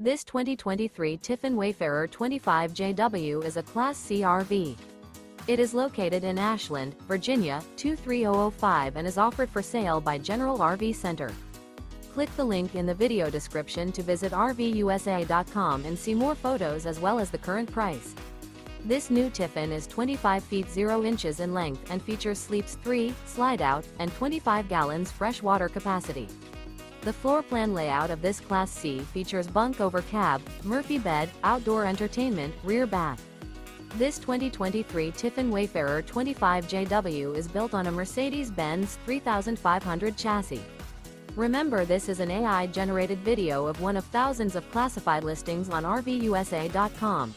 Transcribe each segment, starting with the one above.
This 2023 Tiffin Wayfarer 25JW is a Class C RV. It is located in Ashland, Virginia, 23005 and is offered for sale by General RV Center. Click the link in the video description to visit RVUSA.com and see more photos as well as the current price. This new Tiffin is 25 feet 0 inches in length and features sleeps 3, Slideout, and 25 gallons fresh water capacity. The floor plan layout of this Class C features bunk over cab, Murphy bed, outdoor entertainment, rear bath. This 2023 Tiffin Wayfarer 25JW is built on a Mercedes-Benz 3500 chassis. Remember, this is an AI-generated video of one of thousands of classified listings on RVUSA.com.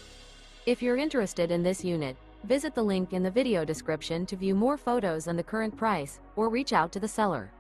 If you're interested in this unit, visit the link in the video description to view more photos and the current price, or reach out to the seller.